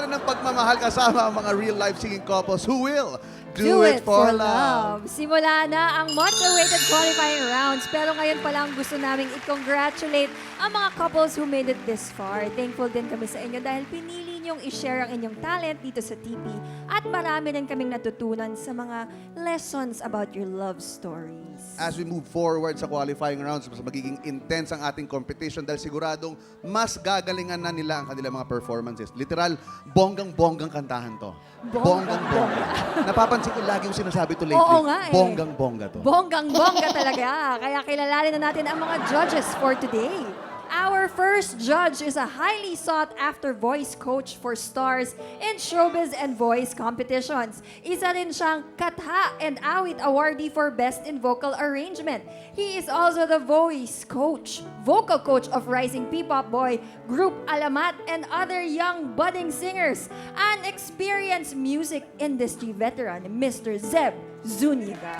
Lisaran ng pagmamahal kasama ang mga real-life singing couples who will do it for love. Simula na ang much-awaited qualifying rounds, pero ngayon pa lang gusto naming i-congratulate ang mga couples who made it this far. Thankful din kami sa inyo dahil pinili niyong i-share ang inyong talent dito sa TV at marami din kaming natutunan sa mga lessons about your love stories. As we move forward sa qualifying rounds, mas magiging intense ang ating competition dahil siguradong mas gagalingan na nila ang kanilang mga performances. Literal, bonggang-bonggang kantahan to. Bonggang-bongga. Napapansin ko lagi yung sinasabi to lately. Oo nga eh. Bonggang-bongga to. Bonggang-bongga talaga. Kaya kilalanin na natin ang mga judges for today. Our first judge is a highly sought-after voice coach for stars in showbiz and voice competitions. Isa rin siyang Katha and Awit awardee for Best in Vocal Arrangement. He is also the vocal coach of rising P-pop boy group Alamat and other young budding singers. An experienced music industry veteran, Mr. Zeb Zuniga.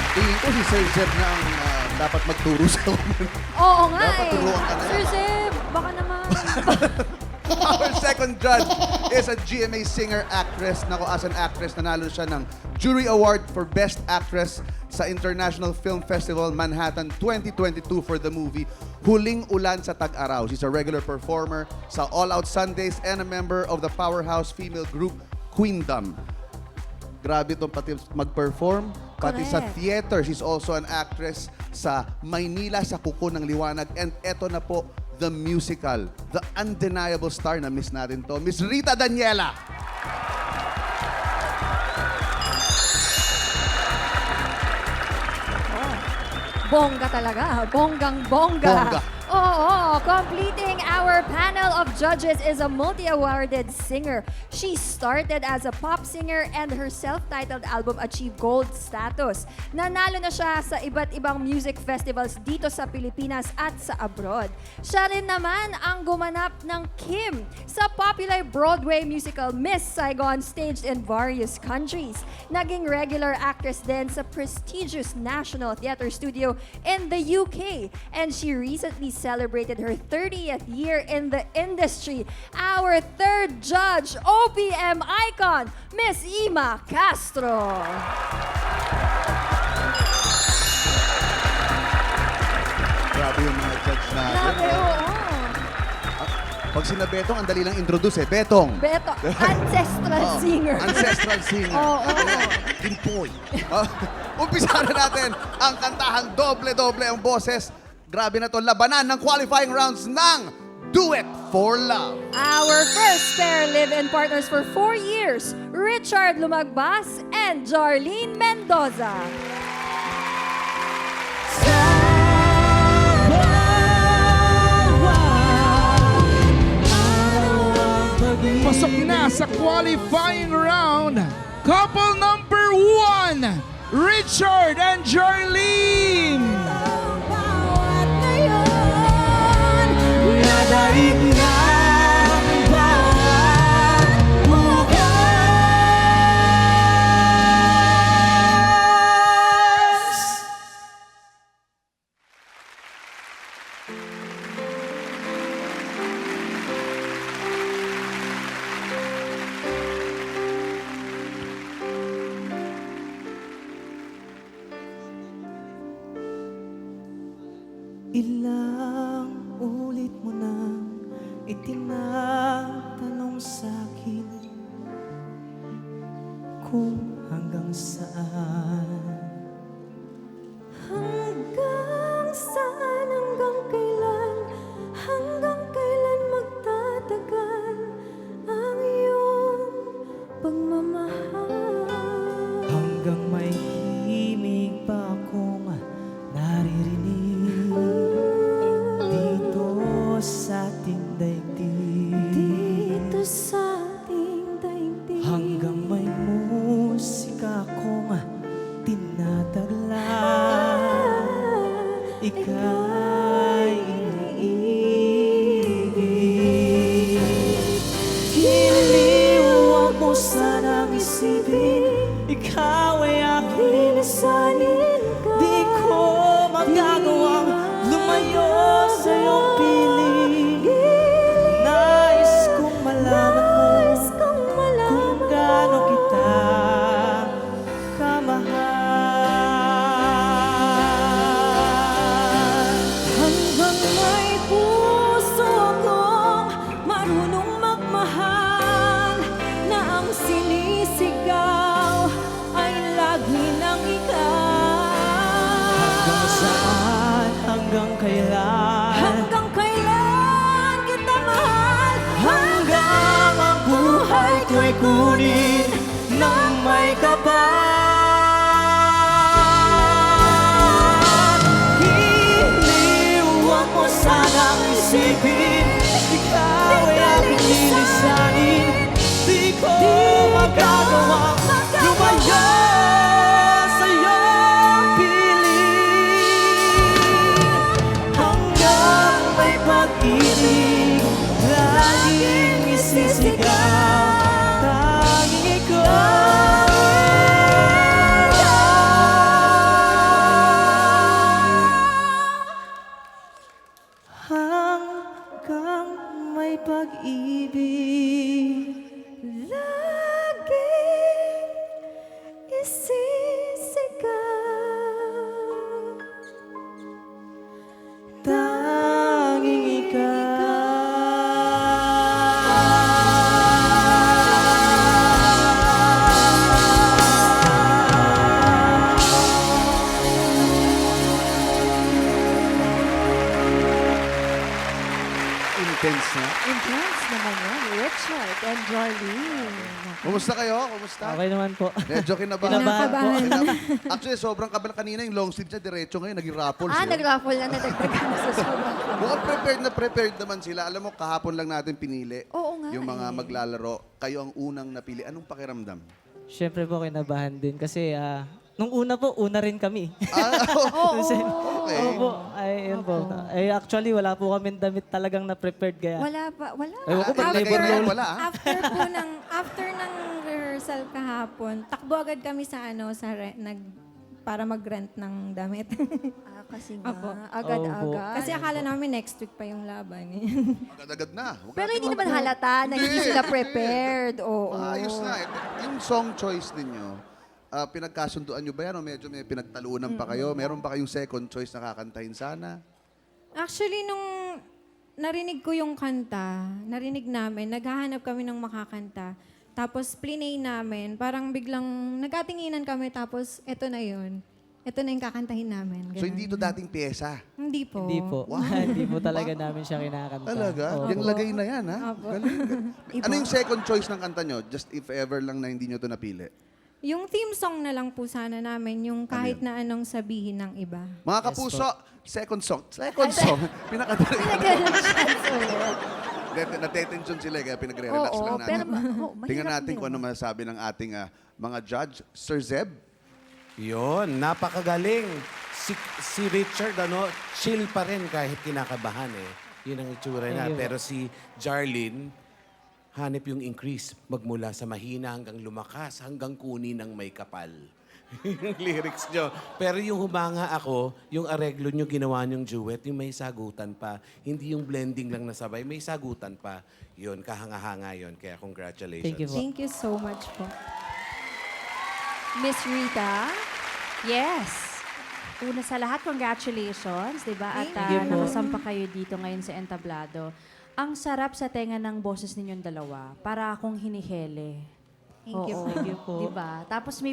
Tingin ko si Sir Zeb na ang dapat magturo sa Oo nga Dapat eh. turuan ka na Sir yan. Zeb, baka naman. Our second judge is a GMA singer-actress. Nako, as an actress, nanalo siya ng Jury Award for Best Actress sa International Film Festival Manhattan 2022 for the movie Huling Ulan sa Tag-Araw. She's a regular performer sa All Out Sundays and a member of the powerhouse female group Queendom. Grabe itong pati mag-perform, pati sa Correct. theater. She's also an actress sa Maynila sa Kuko ng Liwanag. And eto na po, the musical, the undeniable star na miss natin to, Miss Rita Daniela. Bongga talaga. Bonggang-bongga. Bongga. Oo, completing our panel of judges is a multi-awarded singer. She started as a pop singer and her self-titled album achieved gold status. Nanalo na siya sa iba't ibang music festivals dito sa Pilipinas at sa abroad. Siya rin naman ang gumanap ng Kim sa popular Broadway musical Miss Saigon staged in various countries. Naging regular actress din sa prestigious National Theatre Studio in the UK, and she recently celebrated her 30th year in the industry. Our third judge, OPM icon, Miss Ima Castro. Grabe yung mga judge natin. Grabe, oo. Pag sina Betong, ang dali lang introduce eh. Betong. Beto, ancestral Oo, singer. Ancestral singer. Oo. Kimpoy. Umpisa na natin ang kantahang doble-doble ang boses. Grabe na to, labanan ng qualifying rounds ng Do It for Love. Our first pair live-in partners for 4 years, Richard Lumagbas and Jarlene Mendoza. Pasok na sa qualifying round. Couple number 1, Richard and Jarlene. Ilang ulit mo nang itinatanong sa'kin kung hanggang saan. Hanggang saan, hanggang kailan magtatagal ang iyong pagmamahal. Hanggang may himig pa akong naririnig sa ating daigdig. Dito sa ating daigdig. Hanggang may musika akong may puso kong marunong magmahal, na ang sinisigaw ay lagi ng ikaw. Hanggang saan, hanggang kailan? Hanggang kailan kita mahal? Hanggang ang buhay ko'y kunin ng may kapal. Iniwan mo sanang isipin, ikaw ay aking lilisanin. Di ko magagawang lumayo sa'yo piling. Hanggang may pag-ibig, laging isisigaw, tanging ikaw. Hanggang may pag-ibig, laging isisigaw, tanging Intense na. Intense naman yan, Richard and Jarlene. Kumusta kayo? Kumusta? Okay naman po. Medyo kinabahan. Kinakabahan. Actually, sobrang kabal kanina yung long sleeve niya, diretso ngayon, naging raffles. Nag-raffle na nadagdagan na sa sobrang. Mukhang prepared naman sila. Alam mo, kahapon lang natin pinili Oo nga yung mga eh. maglalaro. Kayo ang unang napili. Anong pakiramdam? Siyempre po kinabahan din kasi nung una po, una rin kami. Okay. Opo, ay yun po. Ay actually wala po kami damit talagang na-prepared kaya. Wala pa, wala. Ewan ko, ba't Lagay labor na yan, role? wala After ng rehearsal kahapon, takbo agad kami sa para mag-rent ng damit. Kasi nga, Opo. agad-agad. Kasi akala namin next week pa yung laban. Agad-agad na. Huwag Pero natin hindi naman halata na hindi sila prepared. Oo. Ayos na. Yung song choice ninyo, pinagkasunduan nyo ba yan o medyo may pinagtalunan pa kayo? Meron ba kayong second choice na kakantahin sana? Actually, nung narinig ko yung kanta, narinig namin, naghahanap kami ng makakanta. Tapos plinay namin, parang biglang nagatinginan kami, tapos eto na yun. Ito na yung kakantahin namin. So ganun. hindi ito dating pyesa? Hindi po. Hindi po. Hindi po talaga namin siya kinakanta. Talaga? Opo. Yung lagay na yan, ha? Opo. Galing. Ano yung second choice ng kanta nyo? Just if ever lang na hindi nyo ito napili. Yung theme song na lang po sana namin, yung kahit na anong sabihin ng iba. Mga kapuso, second song. Second song. Pinakadali. Natetension sila kaya pinagre-relax Oo, lang natin. pero mahirap Tingnan natin din. kung ano masasabi ng ating mga judge. Sir Zeb? Yun, napakagaling. Si Richard, chill pa rin kahit kinakabahan eh. Yun ang itsura niya. Thank you. Pero si Jarlene, hanip yung increase. Magmula sa mahina hanggang lumakas, hanggang kunin ng may kapal. Yung lyrics nyo. Pero yung humanga ako, yung areglo nyo ginawa nyong duet, yung may sagutan pa. Hindi yung blending lang nasabay, may sagutan pa. Yun, kahanga-hanga yun. Kaya congratulations. Thank you po. Thank you so much po. Miss Rita? Yes. Una sa lahat, congratulations, di ba? At Thank you po. nakasampa kayo dito ngayon sa Entablado. Ang sarap sa tenga ng boses ninyong dalawa. Para akong hinihele. Thank you po. Thank you po. Di ba? Tapos may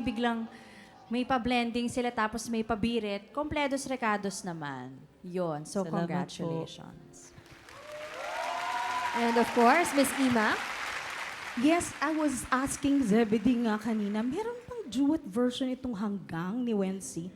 pa-blending sila, tapos may pabirit. Kompletos recados naman. Yon. So, Salamat congratulations. And of course, Miss Ima? Yes, I was asking Zebedee nga kanina, meron pang duet version itong Hanggang ni Wency?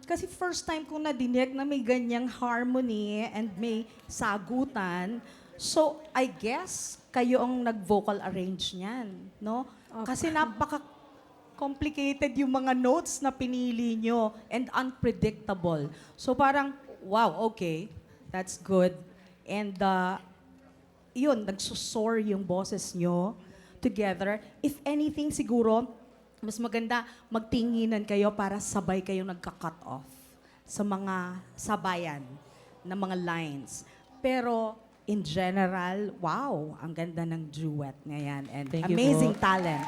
Kasi first time kong nadinig na may ganyang harmony and may sagutan. So, I guess, kayo ang nag-vocal arrange niyan, no? Kasi napaka-complicated yung mga notes na pinili nyo and unpredictable. So parang, wow, okay, that's good. And yun, nagsusor yung boses nyo together. If anything, siguro, mas maganda magtinginan kayo para sabay kayong nagka-cut off sa mga sabayan na mga lines. Pero in general, wow, ang ganda ng duet ngayon and Thank you amazing po. talent.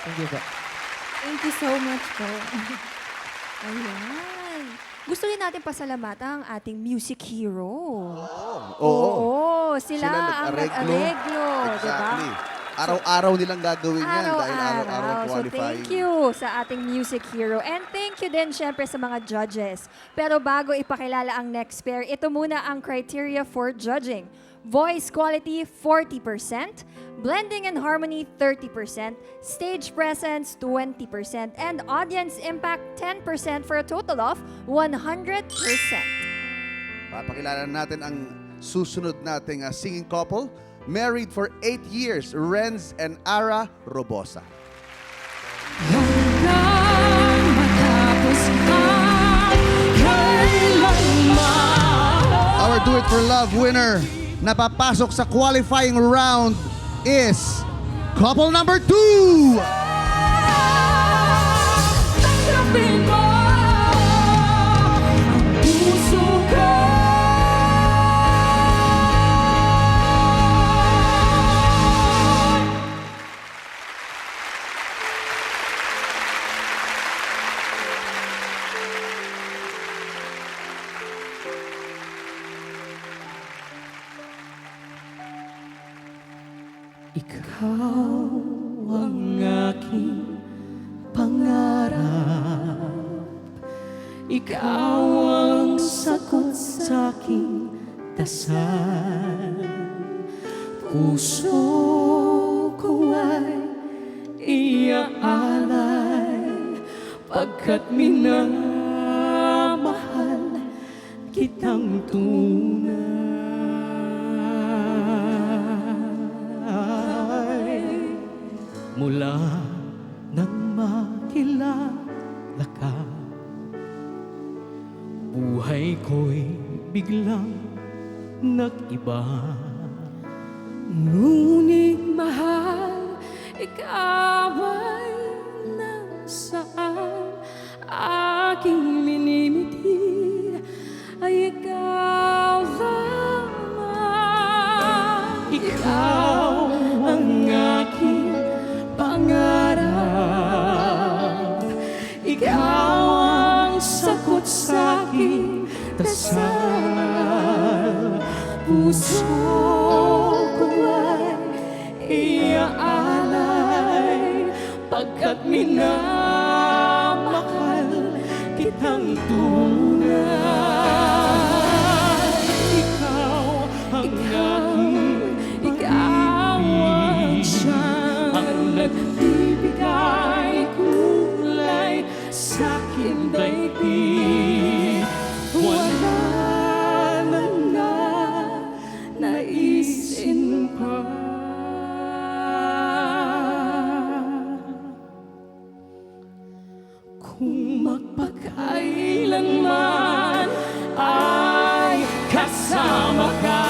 Thank you po. Thank you so much po. Ayan. Gusto rin natin pasalamatan ang ating music hero. Oo. Sila ang nag-areglo. nag-areglo, di ba? Exactly. Araw-araw nilang gagawin yan dahil araw-araw Araw-araw. So qualifying. thank you sa ating music hero. And thank you din syempre sa mga judges. Pero bago ipakilala ang next pair, ito muna ang criteria for judging. Voice quality, 40%. Blending and harmony, 30%. Stage presence, 20%. And audience impact, 10% for a total of 100%. Papakilala natin ang susunod nating singing couple. Married for 8 years, Renz and Ara Robosa. Our Do It For Love winner na papasok sa qualifying round is couple number 2. Ikaw ang aking pangarap. Ikaw ang sagot sa aking dasal. Puso ko ay iaalay pagkat minamahal kitang tunay. Mula nang makilala ka, buhay ko'y biglang nag-iba. Ngunit mahal, ikaw ay nasaan? Aking minimiti ay ikaw lamang. Ikaw ang aking pangarap. Ikaw ang sagot sa aking dasal. Puso ko ay iaalay pagkat minamahal kitang tunay. Ikaw ang aking pag-ibig, ang nagbibigay kulay sa aking daigdig. Wala na naisin pa. Kung magpakailanman ay kasama ka.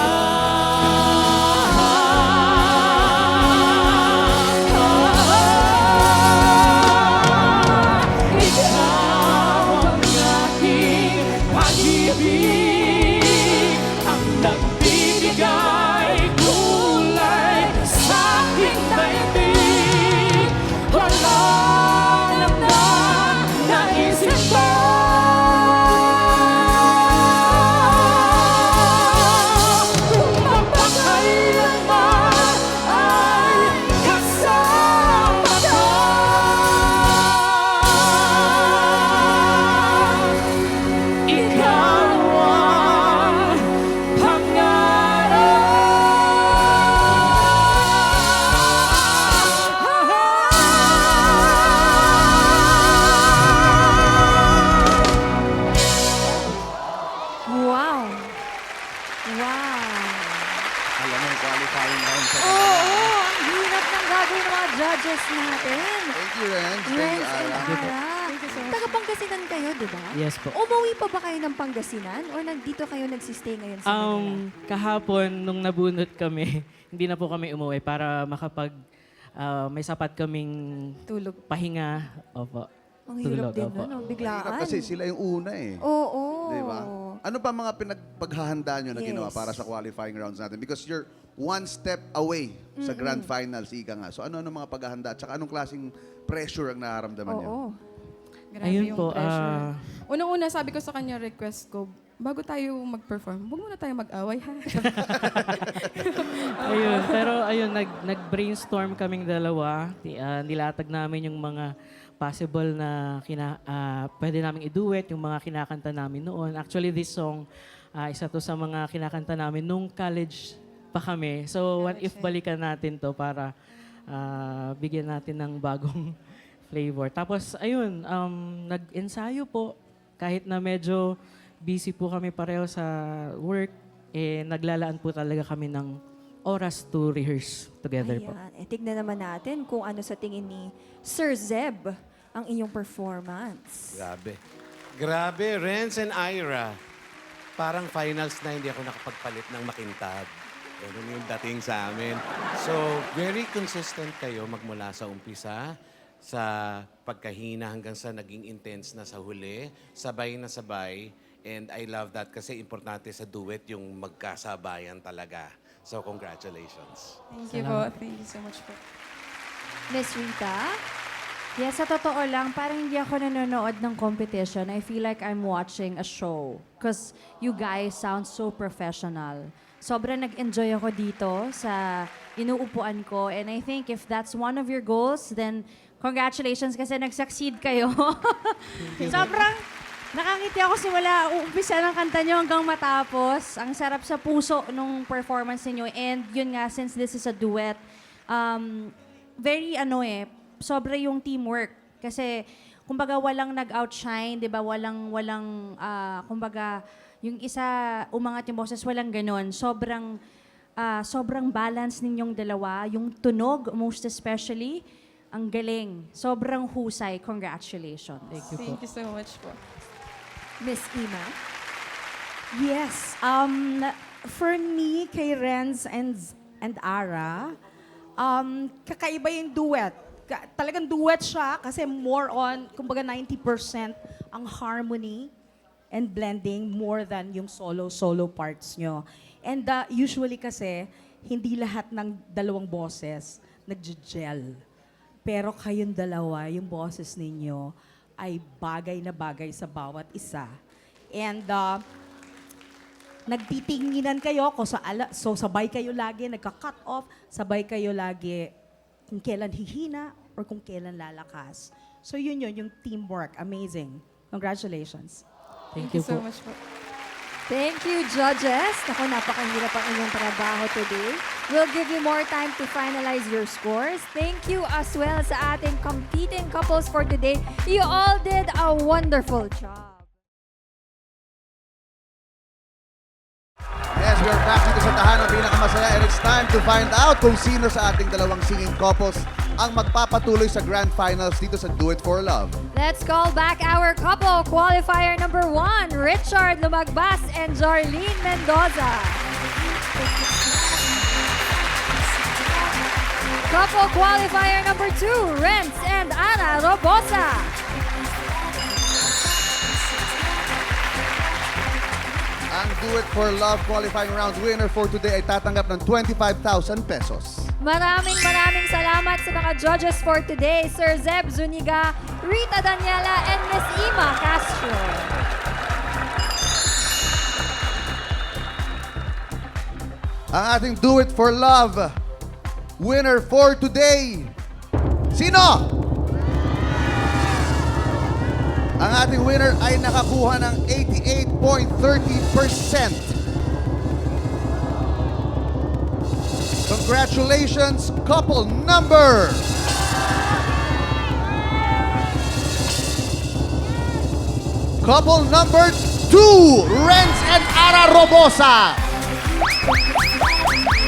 Wow! Wow! Alam mo, qualifying round sa Oo! Ang hirap ng gagawin ng mga judges natin. Thank you, Renz. Thank Renz you, and Ara. Ara. Taga Pangasinan kayo, di ba? Yes po. Umuwi pa ba kayo ng Pangasinan? O nandito kayo nagsistay ngayon sa Manila? Kahapon, nung nabunot kami, hindi na po kami umuwi para may sapat kaming Tulog. pahinga. Opo. Ang hirap din opo. nun, no? Hirap Biglaan. kasi sila yung una eh. Oo. Di ba? Ano pa mga pinagpaghahanda nyo na ginawa Yes. para sa qualifying rounds natin? Because you're one step away sa grand finals, ika nga. So ano mga paghahanda? At saka anong klaseng pressure ang nararamdaman nyo? Oo. Grabe Ayun yung po, pressure. Unang-una, sabi ko sa kanya, request ko, bago tayo mag-perform, huwag muna tayo mag-away, ha? Ayun, pero ayun, nag-brainstorm kaming dalawa. Nilatag namin yung mga possible na pwede naming i-duet, yung mga kinakanta namin noon. Actually, this song, isa to sa mga kinakanta namin nung college pa kami. So, what if balikan natin to para bigyan natin ng bagong flavor. Tapos, ayun, nag-ensayo po. Kahit na medyo busy po kami pareho sa work, naglalaan po talaga kami ng oras to rehearse together po. Ayan. Tignan naman natin kung ano sa tingin ni Sir Zeb ang inyong performance. Grabe. Grabe, Renz and Ira. Parang finals na hindi ako nakapagpalit ng makintab. Ganun yung dating sa amin. So, very consistent kayo magmula sa umpisa, sa pagkahina hanggang sa naging intense na sa huli. Sabay na sabay. And I love that kasi importante sa duet yung magkasabayan talaga. So, congratulations. Thank you po. Thank you so much po. Miss Rita? Yes, sa totoo lang, parang hindi ako nanonood ng competition. I feel like I'm watching a show. Because you guys sound so professional. Sobrang nag-enjoy ako dito sa inuupuan ko. And I think if that's one of your goals, then congratulations kasi nag-succeed kayo. Sobrang nakangiti ako simula umpisa ng kanta nyo hanggang matapos. Ang sarap sa puso nung performance niyo. And yun nga, since this is a duet, very sobra yung teamwork. Kasi, kumbaga, walang nag-outshine, di ba? Walang, kumbaga, yung isa umangat yung boses, walang ganon. Sobrang balance ninyong dalawa. Yung tunog, most especially, ang galing. Sobrang husay. Congratulations. Thank you so much po. Miss Ima? Yes. For me, kay Renz and Ara, kakaiba yung duet. Talagang duet siya kasi more on, kumbaga 90% ang harmony and blending more than yung solo parts nyo. And usually kasi, hindi lahat ng dalawang boses nag-gel. Pero kayong dalawa, yung boses ninyo, ay bagay na bagay sa bawat isa. And nagtitinginan kayo, so sabay kayo lagi, nagka-cut off, sabay kayo lagi kung kailan hihina or kung kailan lalakas. So yun, yung teamwork. Amazing. Congratulations. Thank you so much po. Thank you, judges. Naku, napakahirap ang inyong trabaho today. We'll give you more time to finalize your scores. Thank you as well sa ating competing couples for today. You all did a wonderful job. Yes, we are back dito sa tahanan ng pinakamasaya and it's time to find out kung sino sa ating dalawang singing couples ang magpapatuloy sa grand finals dito sa Do It For Love. Let's call back our couple. Qualifier number 1, Richard Lumagbas and Jarlene Mendoza. Couple qualifier number 2, Renz and Ana Robosa. Ang Do It For Love qualifying round winner for today ay tatanggap ng 25,000 pesos. Maraming salamat sa mga judges for today, Sir Zeb Zuniga, Rita Daniela, and Miss Ima Castro. Ang ating Do It For Love winner for today, sino? Ang ating winner ay nakakuha ng 88.30%. Congratulations, couple number... Couple number 2, Renz and Ara Robosa.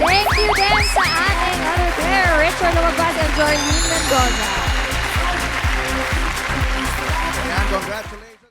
Thank you din sa ating other pair, Richard Lumagbas and Jarlene Mendoza. And congratulations.